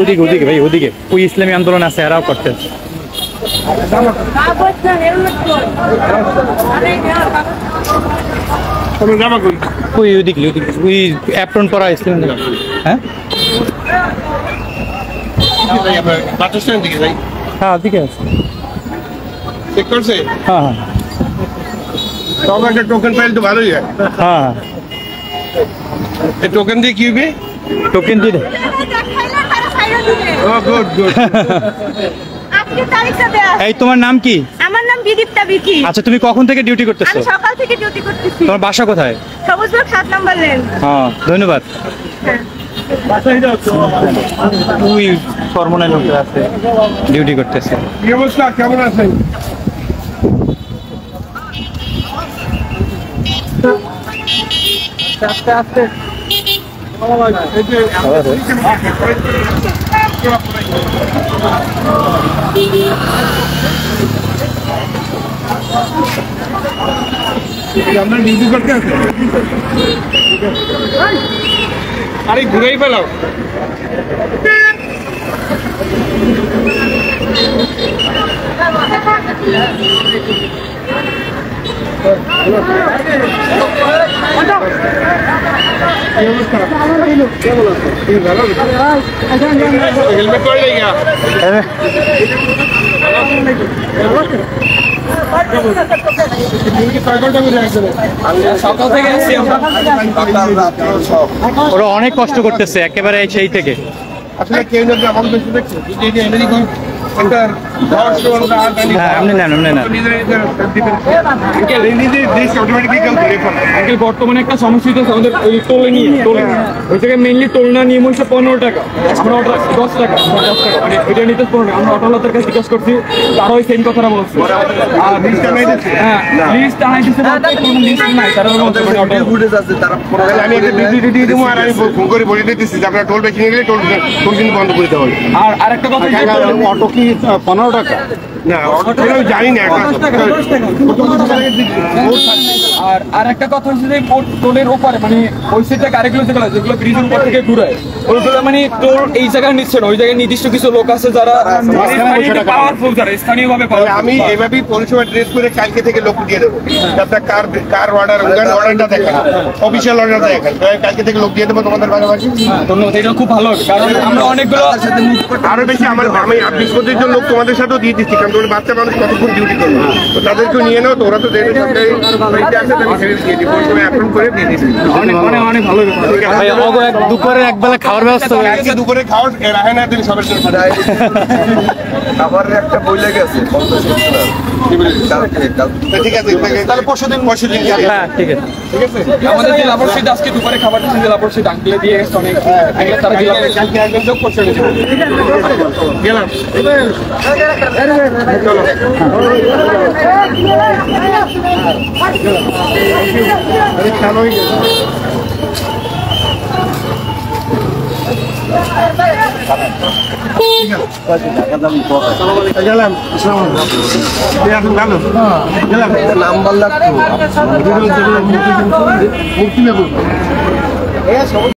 ওদিকে ওদিকে ভাই ওদিকে ওই ইসলামী আন্দোলন আছে এরাও করতেছে। ওই ওদিকে ওদিকে ওই অ্যাপ্রন পরা ইসলামী আন্দোলন। হ্যাঁ হ্যাঁ দিকে আছে। হ্যাঁ হ্যাঁ টোকেন পাইলে তো ভালোই হয়। হ্যাঁ টোকেন দিয়ে কি হবে? টোকেন দিয়ে গুড গুড। এই তোমার নাম কি? আমার নাম বিদীপ্তা বিথি। আচ্ছা তুমি কখন থেকে ডিউটি করতেছো? আমি সকাল থেকে ডিউটি করতেছি। তোমার বাসা কোথায়? সবুজবাগ 7 নম্বর লেন। হ্যাঁ ধন্যবাদ। ওই ফরমনের লোকরা আছে ডিউটি করতেছে। কি অবস্থা, কেমন আছেন? আস্তে আস্তে আমরা ডিউটি করতে আছি। আরে ঘুরেই ফেলাও। হেলমেট করে লেগা সকাল থেকে আসছি ওরা অনেক কষ্ট করতেছে একেবারে সেই থেকে। আসলে কেউ যদি আমার বেশি দেখছে বর্তমানে একটা সমস্যা হচ্ছে আমাদের ওই টোলে নিয়ে ওই জায়গায় মেইনলি টোল না নিয়ম হচ্ছে 15 টাকা, আমরা 10 টাকা মানে এটা নিতে 15 টাকা। আমরা অটোলাদের কাছে জিজ্ঞাসা করছি, তারা ওই সেম কথাটা বলছে। আর হ্যাঁ লিস্ট আনাই দিচ্ছে, কোনো লিস্ট নাই, তারা বলছে মানে আমি একটা ডিউটি দিয়ে দেবো আর আমি ফোন করে বলে দিতেছি যে আপনারা টোল বেশি নিয়ে গেলে টোল কিন্তু বন্ধ করে দেওয়া হবে। আর আরেকটা কথা, অটো কি 15 টাকা? না অটো আমি জানি না। আর একটা কথা হচ্ছে যে টোলের ওপারে মানে ওই সাইডটা গাড়িগুলো যেগুলো ব্রিজের উপর থেকে ঘুরায় ওইগুলো মানে টোল এই জায়গায় নিচ্ছে না, ওই জায়গায় নির্দিষ্ট কিছু লোক আছে যারা পাওয়ারফুল, যারা স্থানীয়ভাবে। আমি এভাবেই পরিষেবা ড্রেস করে কালকে থেকে লোক দিয়ে দেবো। আপনার কার অর্ডারটা দেখেন, অফিসিয়াল অর্ডারটা দেখেন, কালকে থেকে লোক দিয়ে দেবো তোমাদের পাশাপাশি। ধন্যবাদ, এটা খুব ভালো, কারণ আমরা অনেকগুলো আরো বেশি আমি 20-25 জন লোক তোমাদের সাথেও দিয়ে দিচ্ছি, কারণ তোমার বাচ্চা মানুষ কতক্ষণ ডিউটি করবে, তো তাদেরকেও নিয়ে নাও। তো ওরা তো দেবে দুপুরে একবেলা খাওয়ার ব্যবস্থা দুপুরে খাওয়ার রাখে না তুমি সবার সাথে খাবারের একটা বই লেগে আছে। ঠিক আছে, তাহলে পরশুদিন হ্যাঁ ঠিক আছে। আমাদের জেলা পরিষদ আজকে দুপুরে খাবার দিচ্ছে, জেলা পরিষদ আঙ্কেলে দিয়ে গেছে অনেক আগে, তারা জেলা পরিষদ যোগ করছে। গেলাম নাম্বার লাগতো।